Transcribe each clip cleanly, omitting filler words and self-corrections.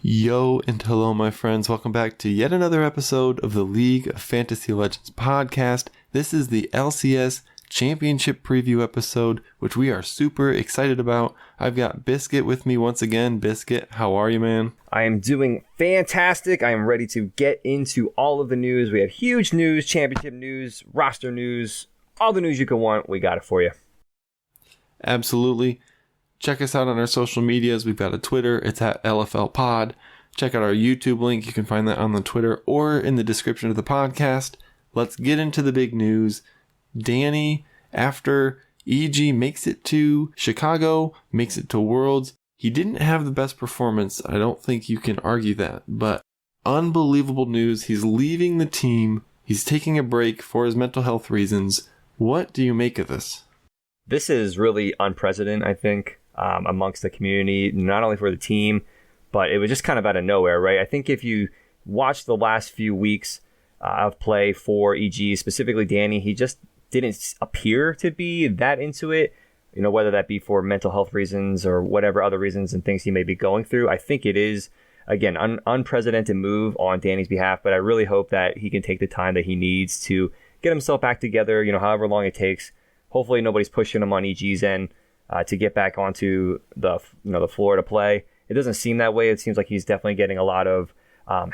Yo and hello my friends, welcome back to yet another episode of the League of Fantasy Legends podcast. This is the LCS Championship preview episode, which we are super excited about. I've got Biscuit with me once again. Biscuit, how are you, man? I am doing fantastic. I am ready to get into all of the news. We have huge news, championship news, roster news, all the news you can want. We got it for you. Absolutely. Check us out on our social medias. We've got a Twitter. It's at LFLPod. Check out our YouTube link. You can find that on the Twitter or in the description of the podcast. Let's get into the big news. Danny, after EG makes it to Chicago, makes it to Worlds, he didn't have the best performance. I don't think you can argue that. But unbelievable news. He's leaving the team. He's taking a break for his mental health reasons. What do you make of this? This is really unprecedented, I think. Amongst the community, not only for the team, but it was just kind of out of nowhere, right? I think if you watch the last few weeks of play for EG, specifically Danny, he just didn't appear to be that into it, whether that be for mental health reasons or whatever other reasons and things he may be going through. I think it is, again, an unprecedented move on Danny's behalf, but I really hope that he can take the time that he needs to get himself back together, however long it takes. Hopefully nobody's pushing him on EG's end to get back onto the floor to play. It doesn't seem that way. It seems like he's definitely getting a lot of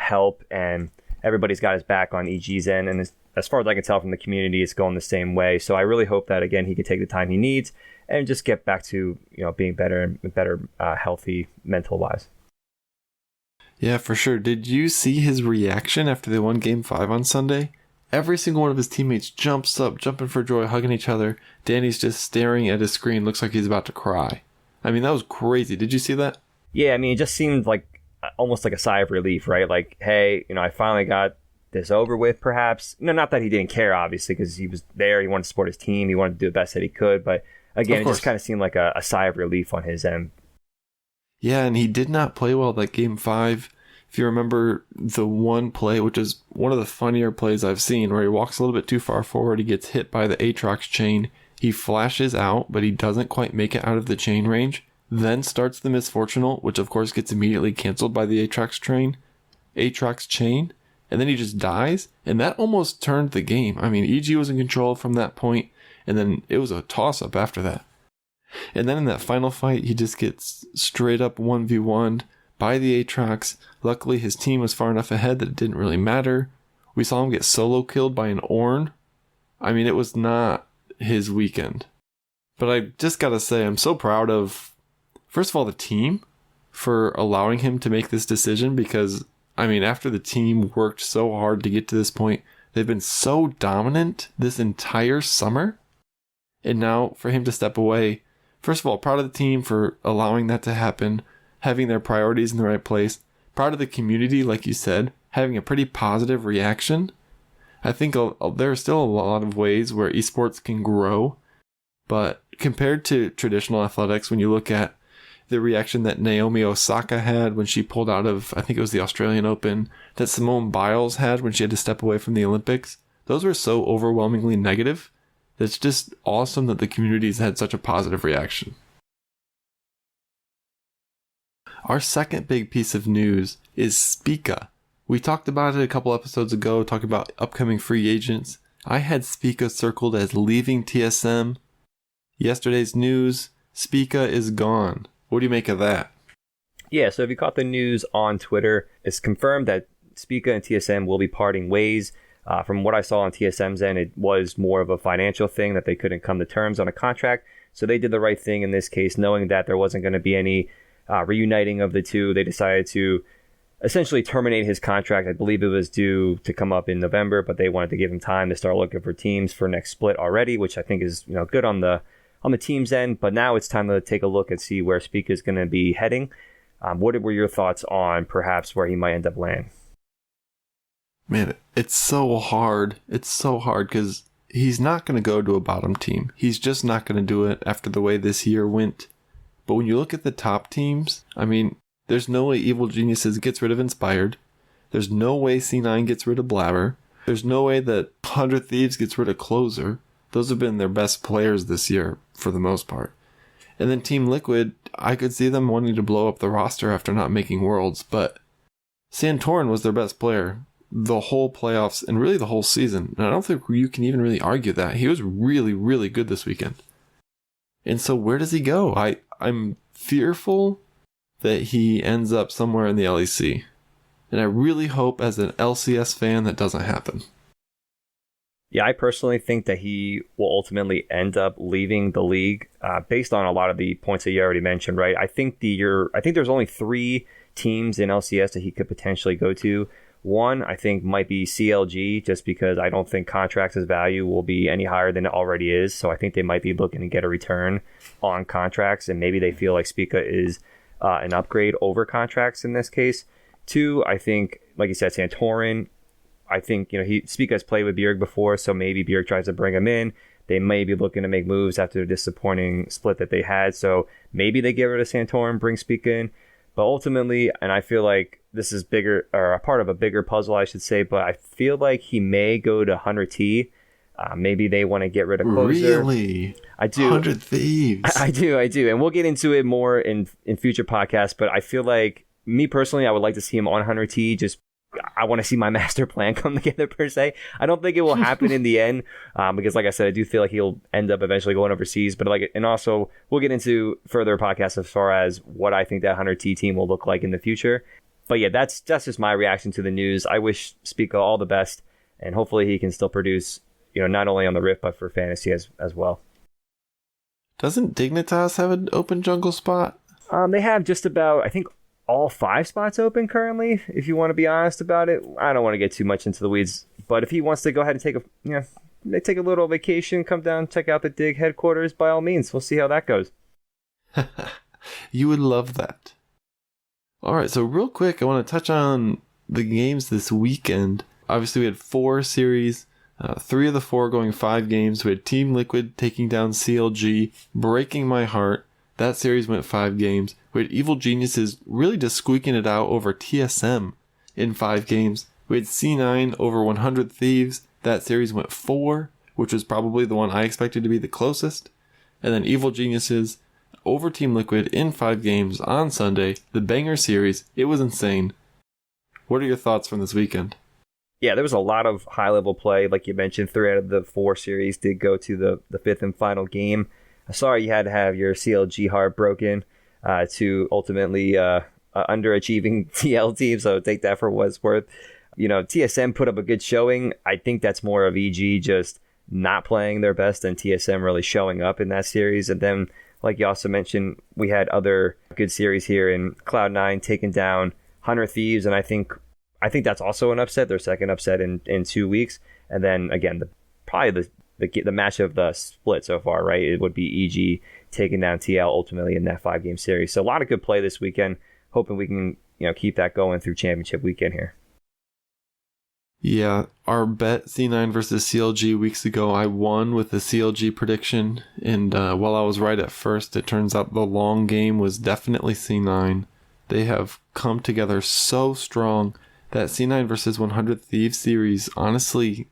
help, and everybody's got his back on EG's end. And as far as I can tell from the community, it's going the same way. So I really hope that, again, he can take the time he needs and just get back to being better and better, healthy, mental-wise. Yeah, for sure. Did you see his reaction after they won Game 5 on Sunday? Every single one of his teammates jumps up, jumping for joy, hugging each other. Danny's just staring at his screen, looks like he's about to cry. I mean, that was crazy. Did you see that? Yeah, I mean, it just seemed like almost like a sigh of relief, right? Like, hey, I finally got this over with, perhaps. Not that he didn't care, obviously, because he was there. He wanted to support his team. He wanted to do the best that he could. But again, it just kind of seemed like a sigh of relief on his end. Yeah, and he did not play well that Game 5. If you remember the one play, which is one of the funnier plays I've seen, where he walks a little bit too far forward, he gets hit by the Aatrox chain, he flashes out, but he doesn't quite make it out of the chain range, then starts the Misfortunal, which of course gets immediately canceled by the Aatrox chain, and then he just dies, and that almost turned the game. I mean, EG was in control from that point, and then it was a toss-up after that. And then in that final fight, he just gets straight up 1v1'd by the Aatrox. Luckily, his team was far enough ahead that it didn't really matter. We saw him get solo killed by an Ornn. I mean, it was not his weekend. But I just gotta say, I'm so proud of, first of all, the team for allowing him to make this decision, because, I mean, after the team worked so hard to get to this point, they've been so dominant this entire summer. And now for him to step away, first of all, proud of the team for allowing that to happen, having their priorities in the right place. Proud of the community, like you said, having a pretty positive reaction. I think there are still a lot of ways where esports can grow, but compared to traditional athletics, when you look at the reaction that Naomi Osaka had when she pulled out of, I think it was the Australian Open, that Simone Biles had when she had to step away from the Olympics, those were so overwhelmingly negative. It's just awesome that the community's had such a positive reaction. Our second big piece of news is Spica. We talked about it a couple episodes ago, talking about upcoming free agents. I had Spica circled as leaving TSM. Yesterday's news, Spica is gone. What do you make of that? Yeah, so if you caught the news on Twitter, it's confirmed that Spica and TSM will be parting ways. From what I saw on TSM's end, it was more of a financial thing that they couldn't come to terms on a contract. So they did the right thing in this case, knowing that there wasn't going to be any reuniting of the two. They decided to essentially terminate his contract. I believe it was due to come up in November, but they wanted to give him time to start looking for teams for next split already, which I think is good on the team's end. But now it's time to take a look and see where Spica is going to be heading. What were your thoughts on perhaps where he might end up landing? Man, it's so hard. It's so hard because he's not going to go to a bottom team. He's just not going to do it after the way this year went. But when you look at the top teams, I mean, there's no way Evil Geniuses gets rid of Inspired. There's no way C9 gets rid of Blabber. There's no way that 100 Thieves gets rid of Closer. Those have been their best players this year for the most part. And then Team Liquid, I could see them wanting to blow up the roster after not making Worlds, but Santorin was their best player the whole playoffs and really the whole season. And I don't think you can even really argue that. He was really, really good this weekend. And so where does he go? I'm fearful that he ends up somewhere in the LEC. And I really hope as an LCS fan that doesn't happen. Yeah, I personally think that he will ultimately end up leaving the league based on a lot of the points that you already mentioned, right? I think there's only 3 teams in LCS that he could potentially go to. One, I think, might be CLG, just because I don't think Contracts' value will be any higher than it already is. So I think they might be looking to get a return on Contracts, and maybe they feel like Spica is an upgrade over Contracts in this case. 2, I think, like you said, Santorin. I think, Spica has played with Bjerg before, so maybe Bjerg tries to bring him in. They may be looking to make moves after the disappointing split that they had, so maybe they get rid of Santorin, bring Spica in. But ultimately, and I feel like this is bigger, or a part of a bigger puzzle, I should say, but I feel like he may go to 100T. Maybe they want to get rid of Closer. Really? I do. 100 Thieves. I do. And we'll get into it more in future podcasts, but I feel like, me personally, I would like to see him on 100T. Just, I want to see my master plan come together, per se. I don't think it will happen in the end, because like I said, I do feel like he'll end up eventually going overseas. But and also we'll get into further podcasts as far as what I think that 100T team will look like in the future. But yeah, that's just my reaction to the news. I wish Spica all the best, and hopefully he can still produce, not only on the Rift but for Fantasy as well. Doesn't Dignitas have an open jungle spot? They have just about, I think, all 5 spots open currently, if you want to be honest about it. I don't want to get too much into the weeds, but if he wants to go ahead and take a little vacation, come down, check out the Dig headquarters, by all means. We'll see how that goes. You would love that. All right, so real quick, I want to touch on the games this weekend. Obviously, we had 4 series, 3 of the 4 going 5 games. We had Team Liquid taking down CLG, breaking my heart. That series went 5 games. We had Evil Geniuses really just squeaking it out over TSM in 5 games. We had C9 over 100 Thieves. That series went 4, which was probably the one I expected to be the closest. And then Evil Geniuses over Team Liquid in 5 games on Sunday. The banger series. It was insane. What are your thoughts from this weekend? Yeah, there was a lot of high-level play. Like you mentioned, 3 out of the 4 series did go to the 5th and final game. Sorry you had to have your CLG heart broken to ultimately underachieving TL team, so take that for what it's worth. TSM put up a good showing. I think that's more of EG just not playing their best than TSM really showing up in that series. And then, like you also mentioned, we had other good series here in Cloud9 taking down 100 Thieves, and I think that's also an upset, their second upset in 2 weeks. And then, again, probably the match of the split so far, right? It would be EG taking down TL ultimately in that 5-game series. So a lot of good play this weekend. Hoping we can, keep that going through championship weekend here. Yeah, our bet C9 versus CLG weeks ago, I won with the CLG prediction. And while I was right at first, it turns out the long game was definitely C9. They have come together so strong. That C9 versus 100 Thieves series, honestly,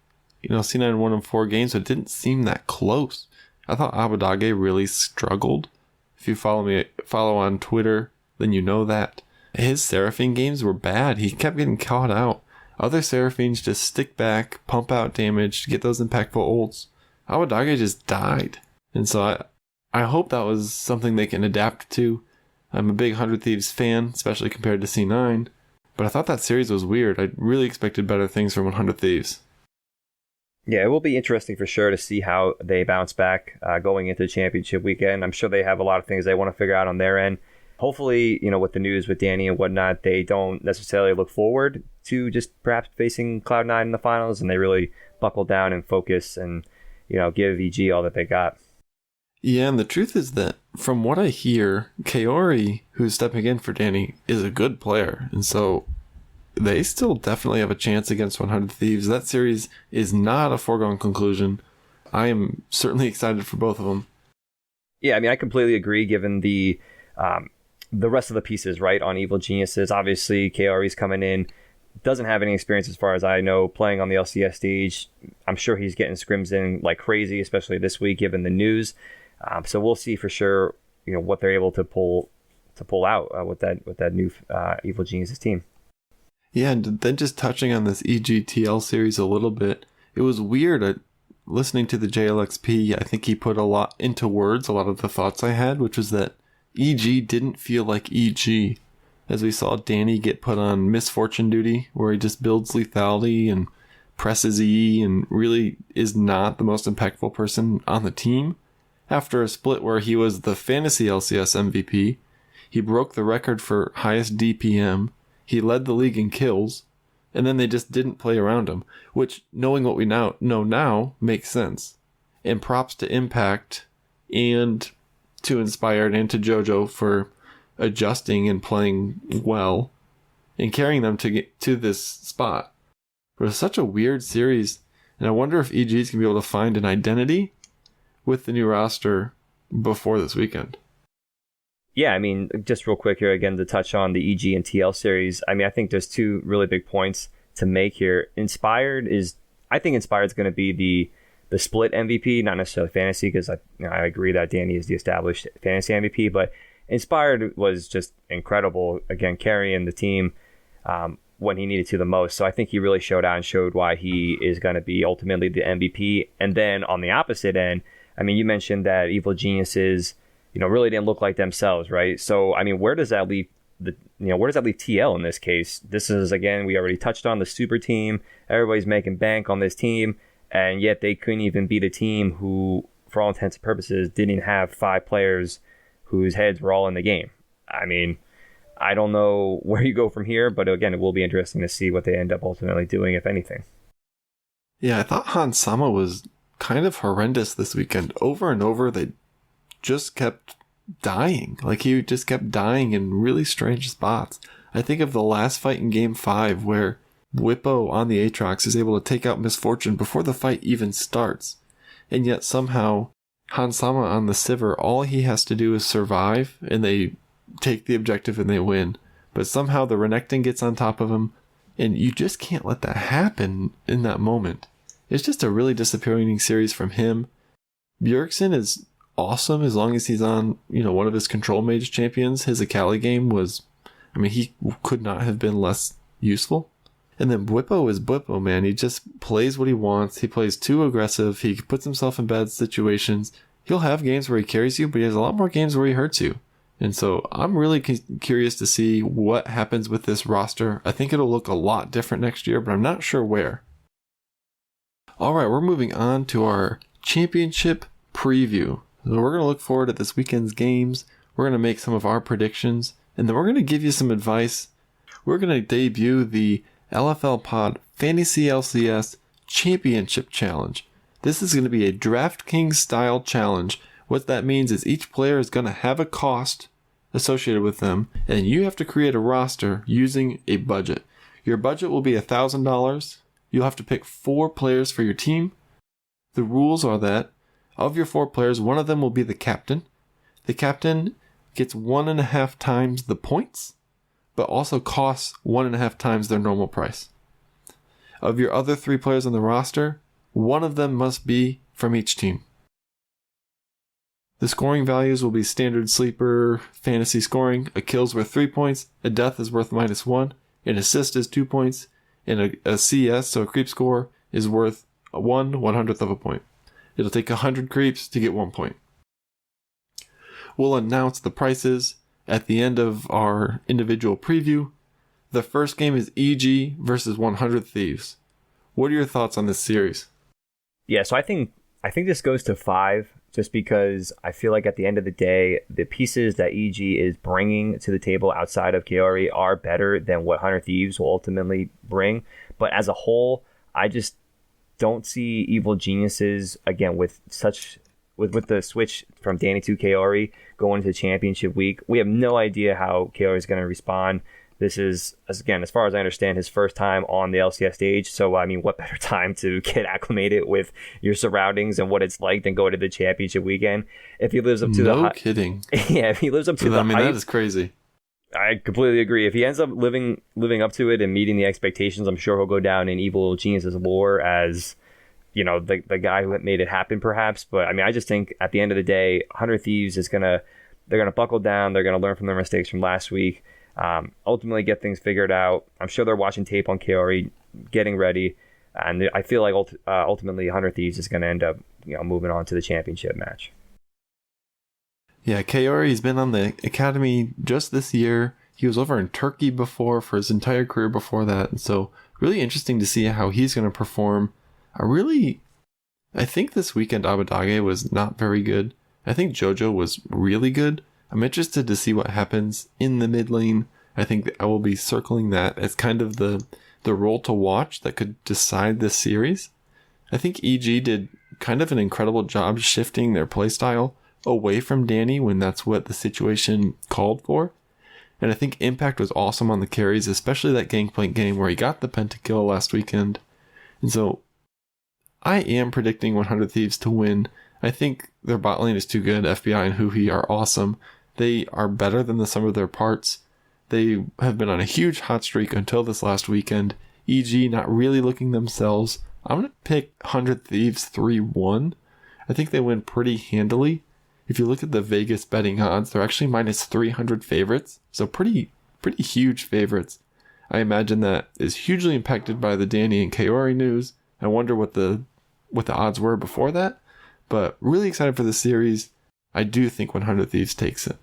C9 won in 4 games, but it didn't seem that close. I thought Abadage really struggled. If you follow on Twitter, then you know that. His Seraphine games were bad. He kept getting caught out. Other Seraphines just stick back, pump out damage, get those impactful ults. Abadage just died. And so I hope that was something they can adapt to. I'm a big 100 Thieves fan, especially compared to C9. But I thought that series was weird. I really expected better things from 100 Thieves. Yeah, it will be interesting for sure to see how they bounce back going into championship weekend. I'm sure they have a lot of things they want to figure out on their end. Hopefully, with the news with Danny and whatnot, they don't necessarily look forward to just perhaps facing Cloud9 in the finals, and they really buckle down and focus and, give EG all that they got. Yeah, and the truth is that from what I hear, Kaori, who's stepping in for Danny, is a good player. And so they still definitely have a chance against 100 Thieves. That series is not a foregone conclusion. I am certainly excited for both of them. Yeah, I completely agree given the rest of the pieces, right, on Evil Geniuses. Obviously, Kaori's coming in, doesn't have any experience as far as I know playing on the LCS stage. I'm sure he's getting scrims in like crazy, especially this week given the news. So we'll see for sure, what they're able to pull out with that new Evil Geniuses team. Yeah, and then just touching on this EGTL series a little bit, it was weird listening to the JLXP. I think he put a lot into words, a lot of the thoughts I had, which was that EG didn't feel like EG. As we saw Danny get put on misfortune duty, where he just builds lethality and presses E and really is not the most impactful person on the team. After a split where he was the fantasy LCS MVP, he broke the record for highest DPM, he led the league in kills, and then they just didn't play around him, which, knowing what we know now, makes sense. And props to Impact and to Inspired and to JoJo for adjusting and playing well and carrying them to get to this spot. But it was such a weird series, and I wonder if EG's going to be able to find an identity with the new roster before this weekend. Yeah, I mean, just real quick here, again, to touch on the EG and TL series, I mean, I think there's two really big points to make here. I think Inspired is going to be the split MVP, not necessarily fantasy, because I agree that Danny is the established fantasy MVP, but Inspired was just incredible, again, carrying the team when he needed to the most. So I think he really showed out and showed why he is going to be ultimately the MVP. And then on the opposite end, I mean, you mentioned that Evil Geniuses, really didn't look like themselves, right? So, I mean, where does that leave TL in this case? This is, again, we already touched on the super team. Everybody's making bank on this team, and yet they couldn't even beat a team who, for all intents and purposes, didn't have 5 players whose heads were all in the game. I mean, I don't know where you go from here, but again, it will be interesting to see what they end up ultimately doing, if anything. Yeah, I thought Hansama was kind of horrendous this weekend. Over and over, they just kept dying. Like, he just kept dying in really strange spots. I think of the last fight in Game 5 where Whippo on the Aatrox is able to take out Misfortune before the fight even starts. And yet somehow Hansama on the Sivir, all he has to do is survive and they take the objective and they win. But somehow the Renekton gets on top of him, and you just can't let that happen in that moment. It's just a really disappointing series from him. Bjergsen is awesome as long as he's on, one of his control mage champions. His Akali game was, he could not have been less useful. And then Bwippo is Bwippo, man. He just plays what he wants. He plays too aggressive. He puts himself in bad situations. He'll have games where he carries you, but he has a lot more games where he hurts you. And so I'm really curious to see what happens with this roster. I think it'll look a lot different next year, but I'm not sure where. All right, we're moving on to our championship preview. So we're going to look forward at this weekend's games. We're going to make some of our predictions, and then we're going to give you some advice. We're going to debut the LFLPod Fantasy LCS Championship Challenge. This is going to be a DraftKings style challenge. What that means is each player is going to have a cost associated with them, and you have to create a roster using a budget. Your budget will be $1,000. You'll have to pick 4 players for your team. The rules are that of your 4 players, one of them will be the captain. The captain gets 1.5 times the points, but also costs 1.5 times their normal price. Of your other 3 players on the roster, one of them must be from each team. The scoring values will be standard sleeper fantasy scoring. A kill is worth 3 points, a death is worth -1, an assist is 2 points, and a CS, so a creep score, is worth 1/100th of a point. It'll take 100 creeps to get 1 point. We'll announce the prices at the end of our individual preview. The first game is EG versus 100 Thieves. What are your thoughts on this series? Yeah, so I think this goes to 5, just because I feel like at the end of the day, the pieces that EG is bringing to the table outside of Kaori are better than what 100 Thieves will ultimately bring. But as a whole, I just don't see Evil Geniuses, again, with the switch from Danny to Kaori going into championship week. We have no idea how Kaori is going to respond. This is, again, as far as I understand, his first time on the LCS stage. So, what better time to get acclimated with your surroundings and what it's like than go to the championship weekend? If he lives up to No kidding. Yeah, if he lives up to the hype, that is crazy. I completely agree. If he ends up living up to it and meeting the expectations, I'm sure he'll go down in Evil Genius's lore as, the guy who made it happen, perhaps. But, I just think at the end of the day, 100 Thieves is going to they're going to buckle down. They're going to learn from their mistakes from last week. Ultimately get things figured out. I'm sure they're watching tape on Kaori, getting ready. And I feel like ultimately 100 Thieves is going to end up moving on to the championship match. Yeah, Kaori's been on the academy just this year. He was over in Turkey before for his entire career before that. And so really interesting to see how he's going to perform. I think this weekend Abadage was not very good. I think JoJo was really good. I'm interested to see what happens in the mid lane. I think I will be circling that as kind of the role to watch that could decide this series. I think EG did kind of an incredible job shifting their playstyle away from Danny when that's what the situation called for. And I think Impact was awesome on the carries, especially that Gangplank game where he got the pentakill last weekend. And so I am predicting 100 Thieves to win. I think their bot lane is too good. FBI and Huhi are awesome. They are better than the sum of their parts. They have been on a huge hot streak until this last weekend. EG not really looking themselves. I'm going to pick 100 Thieves 3-1. I think they win pretty handily. If you look at the Vegas betting odds, they're actually minus 300 favorites. So pretty huge favorites. I imagine that is hugely impacted by the Danny and Kaori news. I wonder what the odds were before that. But really excited for the series. I do think 100 Thieves takes it.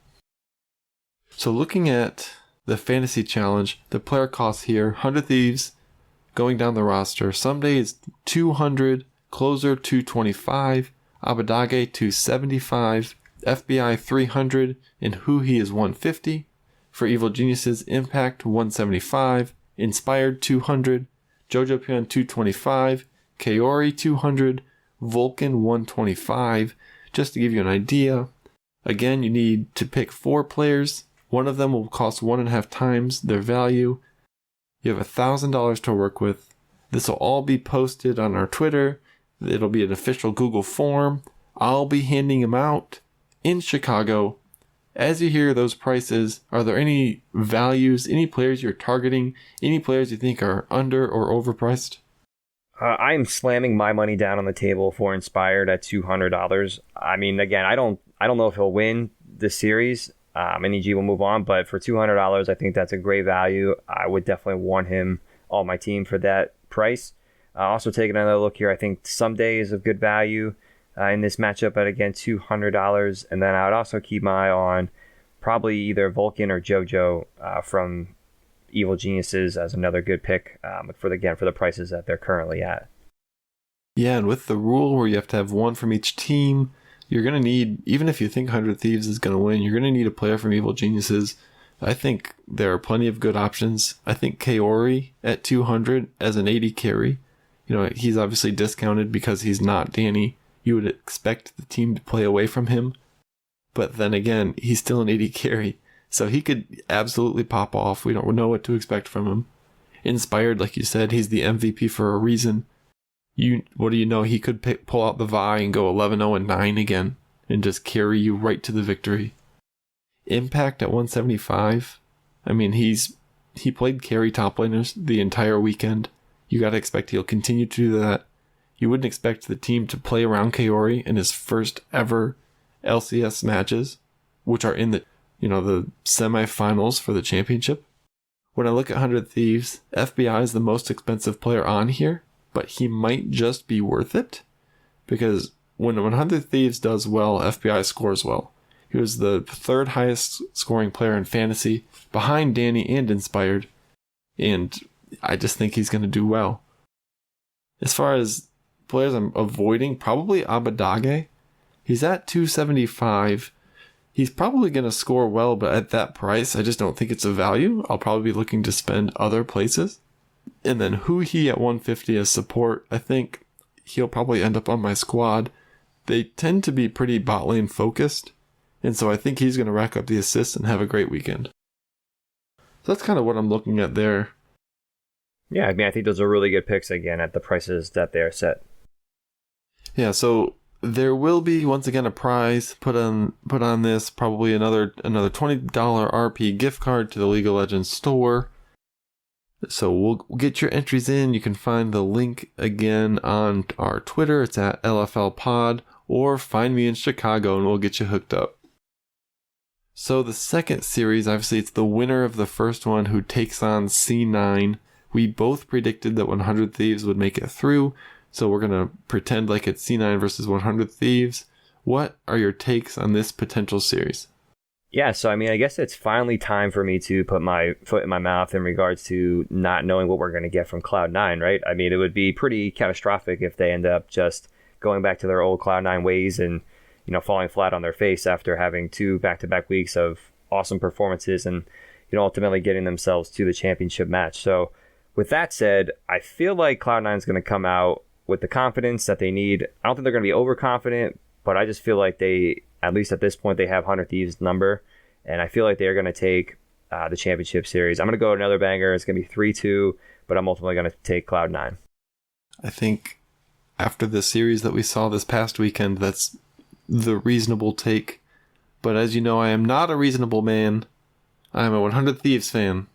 So looking at the fantasy challenge, the player costs here, 100 Thieves going down the roster. Someday is 200, Closer 225, Abadage 275, FBI 300, and Huhi is 150. For Evil Geniuses, Impact 175, Inspired 200, Jojo Pion 225, Kaori 200, Vulcan 125. Just to give you an idea, again, you need to pick 4 players. One of them will cost 1.5 times their value. You have $1,000 to work with. This will all be posted on our Twitter. It'll be an official Google form. I'll be handing them out in Chicago. As you hear those prices, are there any values, any players you're targeting, any players you think are under or overpriced? I'm slamming my money down on the table for Inspired at $200. I mean, again, I don't know if he'll win this series. And EG will move on, but for $200, I think that's a great value. I would definitely want him on my team for that price. Also taking another look here, I think Someday is of good value in this matchup at, again, $200. And then I would also keep my eye on probably either Vulcan or JoJo from Evil Geniuses as another good pick for the prices that they're currently at. Yeah, and with the rule where you have to have one from each team, you're going to need, even if you think 100 Thieves is going to win, you're going to need a player from Evil Geniuses. I think there are plenty of good options. I think Kaori at 200 as an 80 carry. He's obviously discounted because he's not Danny. You would expect the team to play away from him. But then again, he's still an 80 carry. So he could absolutely pop off. We don't know what to expect from him. Inspired, like you said, he's the MVP for a reason. What do you know? He could pull out the Vi and go 11-0-9 again and just carry you right to the victory. Impact at 175. I mean, he played carry top laners the entire weekend. You got to expect he'll continue to do that. You wouldn't expect the team to play around Kaori in his first ever LCS matches, which are in the semifinals for the championship. When I look at 100 Thieves, FBI is the most expensive player on here. But he might just be worth it because when 100 Thieves does well, FBI scores well. He was the 3rd highest scoring player in fantasy behind Danny and Inspired. And I just think he's going to do well. As far as players I'm avoiding, probably Abadage. He's at 275. He's probably going to score well, but at that price, I just don't think it's a value. I'll probably be looking to spend other places. And then Huhi at 150 as support. I think he'll probably end up on my squad. They tend to be pretty bot lane focused. And so I think he's going to rack up the assists and have a great weekend. So that's kind of what I'm looking at there. Yeah, I mean, I think those are really good picks, again, at the prices that they're set. Yeah, so there will be, once again, a prize put on this. Probably another $20 RP gift card to the League of Legends store. So we'll get your entries in. You can find the link again on our Twitter. It's at LFLPod, or find me in Chicago and we'll get you hooked up. So the second series, obviously, it's the winner of the first one who takes on C9. We both predicted that 100 Thieves would make it through, so we're going to pretend like it's C9 versus 100 Thieves. What are your takes on this potential series? Yeah, so I mean, I guess it's finally time for me to put my foot in my mouth in regards to not knowing what we're going to get from Cloud9, right? I mean, it would be pretty catastrophic if they end up just going back to their old Cloud9 ways and, falling flat on their face after having 2 back-to-back weeks of awesome performances and, ultimately getting themselves to the championship match. So with that said, I feel like Cloud9 is going to come out with the confidence that they need. I don't think they're going to be overconfident, but I just feel like they, at least at this point, they have 100 Thieves' number, and I feel like they're going to take the championship series. I'm going to go another banger. It's going to be 3-2, but I'm ultimately going to take Cloud9. I think after the series that we saw this past weekend, that's the reasonable take. But as you know, I am not a reasonable man. I am a 100 Thieves fan.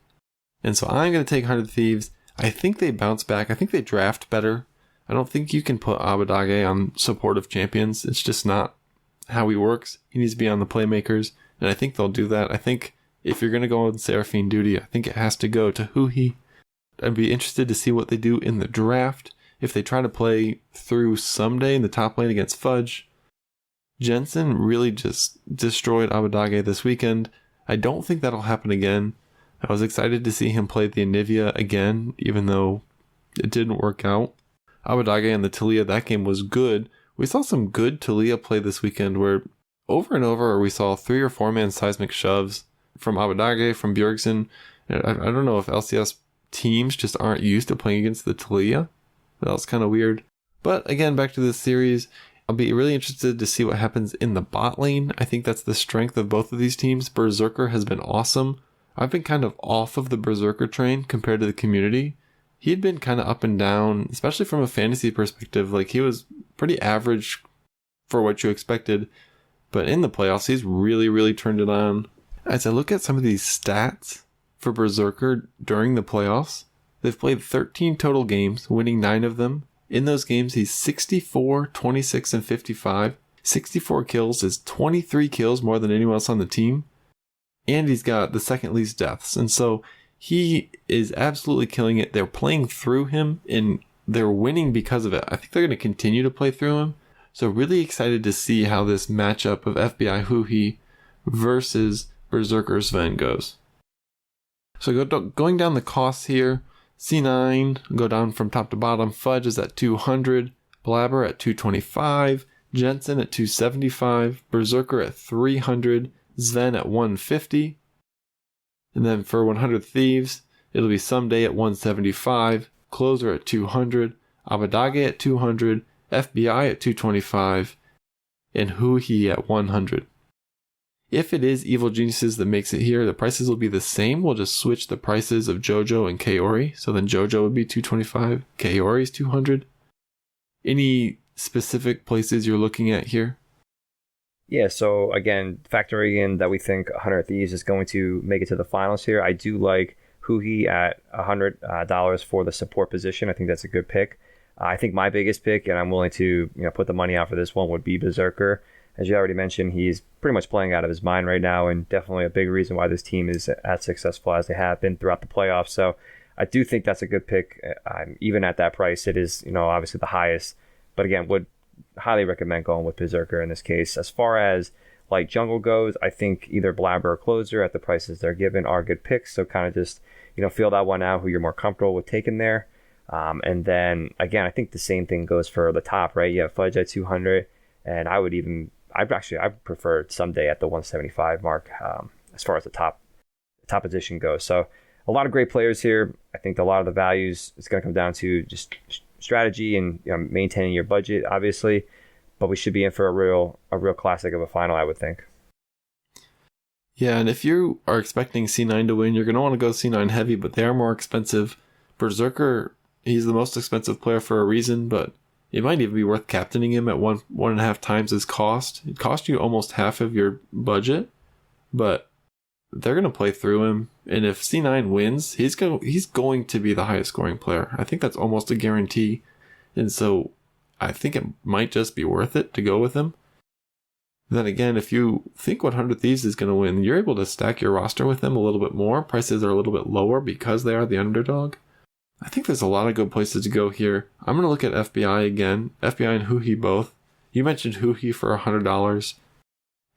And so I'm going to take 100 Thieves. I think they bounce back. I think they draft better. I don't think you can put Abadage on supportive champions. It's just not how he works. He needs to be on the playmakers, and I think they'll do that. I think if you're going to go on Seraphine duty, I think it has to go to Huhi. I'd be interested to see what they do in the draft. If they try to play through someday in the top lane against Fudge. Jensen really just destroyed Abadage this weekend. I don't think that'll happen again. I was excited to see him play the Anivia again, even though it didn't work out. Abadage and the Talia, that game was good. We saw some good Talia play this weekend where over and over we saw 3 or 4 man seismic shoves from Abadage, from Bjergsen. I don't know if LCS teams just aren't used to playing against the Talia. That was kind of weird. But again, back to this series, I'll be really interested to see what happens in the bot lane. I think that's the strength of both of these teams. Berserker has been awesome. I've been kind of off of the Berserker train compared to the community. He had been kind of up and down, especially from a fantasy perspective. Like, he was pretty average for what you expected. But in the playoffs, he's really, really turned it on. As I look at some of these stats for Berserker during the playoffs, they've played 13 total games, winning 9 of them. In those games, he's 64, 26, and 55. 64 kills is 23 kills more than anyone else on the team. And he's got the second least deaths. And so he is absolutely killing it. They're playing through him, and they're winning because of it. I think they're going to continue to play through him. So really excited to see how this matchup of FBI Huhi versus Berserker Sven goes. So going down the costs here, C9 go down from top to bottom. Fudge is at 200, Blabber at 225, Jensen at 275, Berserker at 300, Sven at 150. And then for 100 Thieves, it'll be Someday at 175, Closer at 200, Abadage at 200, FBI at 225, and Huhi at 100. If it is Evil Geniuses that makes it here, the prices will be the same. We'll just switch the prices of Jojo and Kaori. So then Jojo would be 225, Kaori's 200. Any specific places you're looking at here? Yeah, so again, factoring in that we think 100 Thieves is going to make it to the finals here, I do like Huhi at $100 for the support position. I think that's a good pick. I think my biggest pick, and I'm willing to put the money out for this one, would be Berserker. As you already mentioned, he's pretty much playing out of his mind right now, and definitely a big reason why this team is as successful as they have been throughout the playoffs. So I do think that's a good pick. Even at that price, it is obviously the highest. But again, would highly recommend going with Berserker in this case. As far as like jungle goes, I think either Blabber or Closer at the prices they're given are good picks. So kind of just feel that one out who you're more comfortable with taking there. And then again, I think the same thing goes for the top, right? You have Fudge at 200, and I prefer Someday at the 175 mark as far as the top position goes. So a lot of great players here. I think a lot of the values is going to come down to just strategy and maintaining your budget, obviously. But we should be in for a real classic of a final, I would think. Yeah, and if you are expecting C9 to win, you're going to want to go C9 heavy, but they are more expensive. Berserker, he's the most expensive player for a reason, but it might even be worth captaining him at one and a half times his cost. It cost you almost half of your budget, but they're going to play through him. And if C9 wins, he's going to be the highest scoring player. I think that's almost a guarantee. And so I think it might just be worth it to go with him. Then again, if you think 100 Thieves is going to win, you're able to stack your roster with them a little bit more. Prices are a little bit lower because they are the underdog. I think there's a lot of good places to go here. I'm going to look at FBI again. FBI and Huhi both. You mentioned Huhi for $100.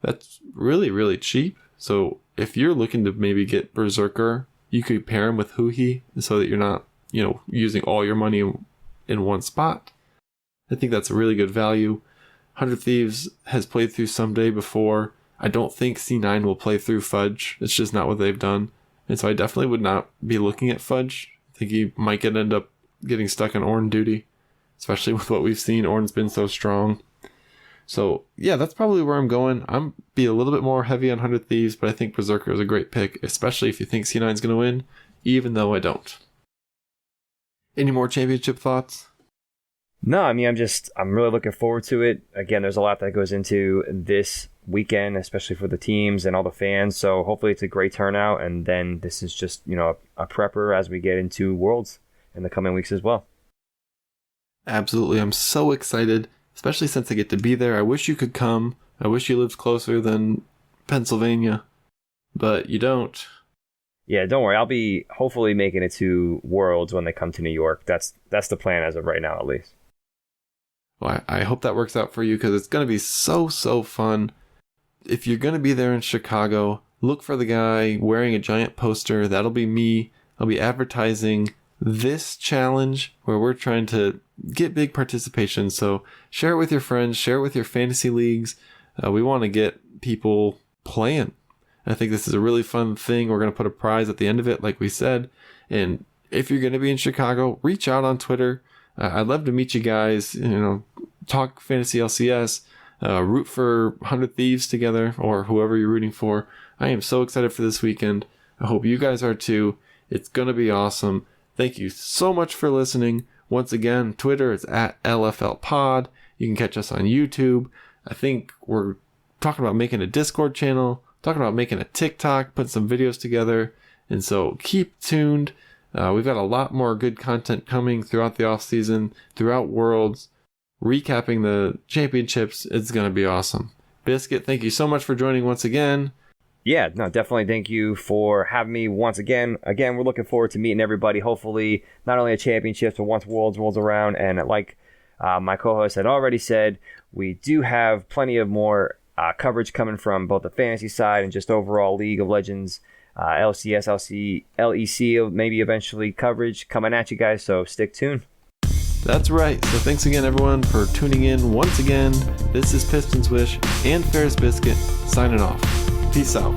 That's really, really cheap. So if you're looking to maybe get Berserker, you could pair him with Huhi so that you're not, using all your money in one spot. I think that's a really good value. 100 Thieves has played through Someday before. I don't think C9 will play through Fudge. It's just not what they've done. And so I definitely would not be looking at Fudge. I think he might end up getting stuck on Ornn duty, especially with what we've seen. Ornn's been so strong. So yeah, that's probably where I'm going. I'm be a little bit more heavy on 100 Thieves, but I think Berserker is a great pick, especially if you think C9 is going to win, even though I don't. Any more championship thoughts? No, I mean, I'm really looking forward to it. Again, there's a lot that goes into this weekend, especially for the teams and all the fans. So hopefully it's a great turnout. And then this is just, a prepper as we get into Worlds in the coming weeks as well. Absolutely. I'm so excited, especially since I get to be there. I wish you could come. I wish you lived closer than Pennsylvania, but you don't. Yeah, don't worry. I'll be hopefully making it to Worlds when they come to New York. That's the plan as of right now, at least. Well, I hope that works out for you because it's going to be so, so fun. If you're going to be there in Chicago, look for the guy wearing a giant poster. That'll be me. I'll be advertising this challenge where we're trying to get big participation. So share it with your friends, share it with your fantasy leagues. We want to get people playing. I think this is a really fun thing. We're going to put a prize at the end of it, like we said. And if you're going to be in Chicago, reach out on Twitter. I'd love to meet you guys, talk fantasy LCS, root for 100 Thieves together or whoever you're rooting for. I am so excited for this weekend. I hope you guys are too. It's going to be awesome. Thank you so much for listening. Once again, Twitter is at LFLPod. You can catch us on YouTube. I think we're talking about making a Discord channel, talking about making a TikTok, putting some videos together. And so keep tuned. We've got a lot more good content coming throughout the off season, throughout Worlds, recapping the championships. It's going to be awesome. Biscuit, thank you so much for joining once again. Yeah, no, definitely thank you for having me once again. Again, we're looking forward to meeting everybody. Hopefully, not only a championship, but once Worlds rolls around. And like my co-host had already said, we do have plenty of more coverage coming from both the fantasy side and just overall League of Legends, LCS, LEC, maybe eventually coverage coming at you guys. So stick tuned. That's right. So thanks again, everyone, for tuning in once again. This is Pistons Wish and Ferris Biscuit signing off. Peace out.